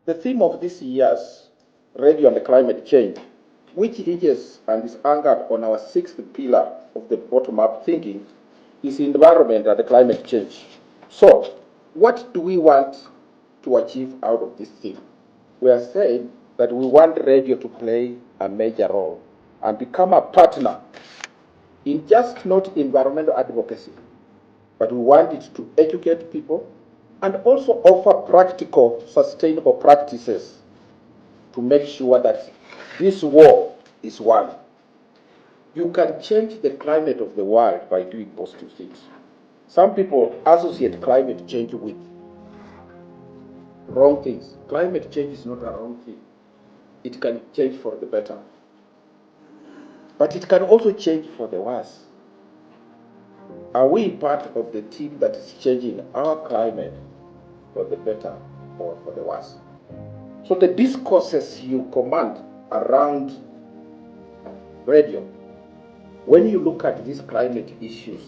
The theme of this year's Radio and Climate Change, which hinges and is anchored on our sixth pillar of the bottom-up thinking, is environment and climate change. So, what do we want to achieve out of this theme? We are saying that we want radio to play a major role and become a partner in just not environmental advocacy, but we want it to educate people and also offer practical, sustainable practices to make sure that this war is won. You can change the climate of the world by doing those two things. Some people associate climate change with wrong things. Climate change is not a wrong thing. It can change for the better. But it can also change for the worse. Are we part of the team that is changing our climate for the better or for the worse? So the discourses you command around radio, when you look at these climate issues,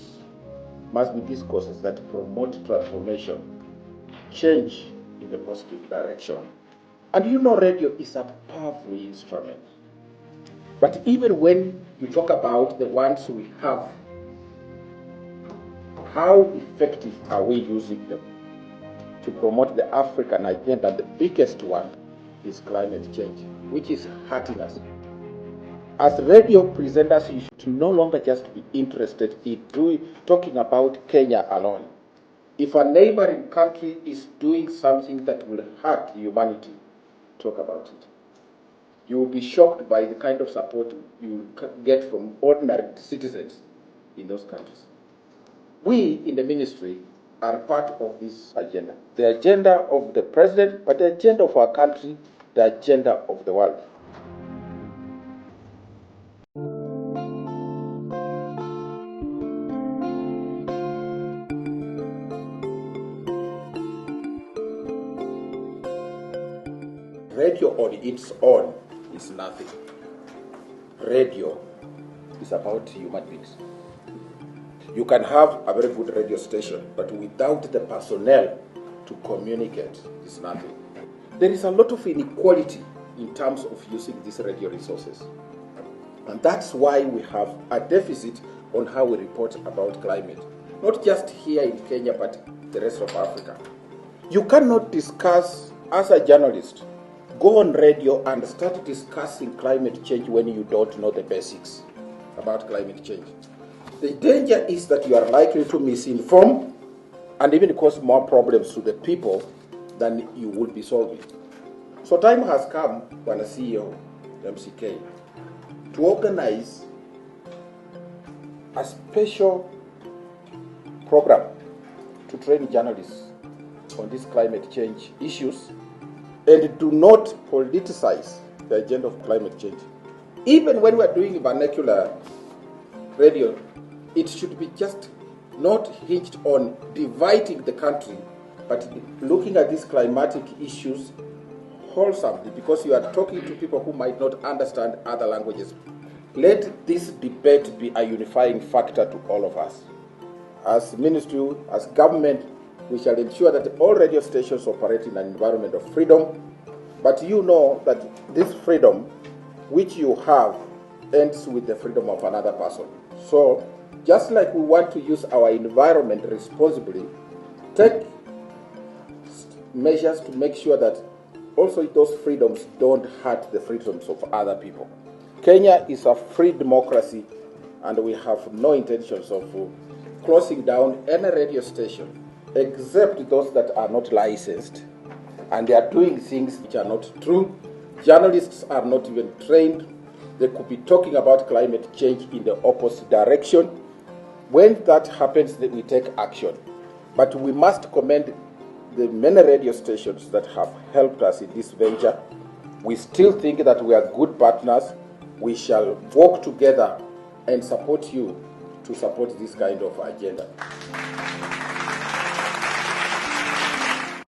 must be discourses that promote transformation, change in a positive direction. And you know radio is a powerful instrument. But even when you talk about the ones we have, how effective are we using them to promote the African agenda? The biggest one is climate change, which is hurting us. As radio presenters, you should no longer just be interested in talking about Kenya alone. If a neighboring country is doing something that will hurt humanity, talk about it. You will be shocked by the kind of support you get from ordinary citizens in those countries. We in the ministry are part of this agenda. The agenda of the president, but the agenda of our country, the agenda of the world. Radio on its own is nothing. Radio is about human beings. You can have a very good radio station, but without the personnel to communicate, it's nothing. There is a lot of inequality in terms of using these radio resources. And that's why we have a deficit on how we report about climate. Not just here in Kenya, but the rest of Africa. You cannot discuss, as a journalist, go on radio and start discussing climate change when you don't know the basics about climate change. The danger is that you are likely to misinform and even cause more problems to the people than you would be solving. So time has come, when a CEO, MCK, to organize a special program to train journalists on these climate change issues and do not politicize the agenda of climate change. Even when we're doing vernacular radio, it should be just not hinged on dividing the country, but looking at these climatic issues wholesomely, because you are talking to people who might not understand other languages. Let this debate be a unifying factor to all of us. As ministry, as government, we shall ensure that all radio stations operate in an environment of freedom, but you know that this freedom which you have ends with the freedom of another person. So, just like we want to use our environment responsibly, take measures to make sure that also those freedoms don't hurt the freedoms of other people. Kenya is a free democracy, and we have no intentions of closing down any radio station except those that are not licensed and they are doing things which are not true. Journalists are not even trained. They could be talking about climate change in the opposite direction. When that happens, then we take action. But we must commend the many radio stations that have helped us in this venture. We still think that we are good partners. We shall work together and support you to support this kind of agenda.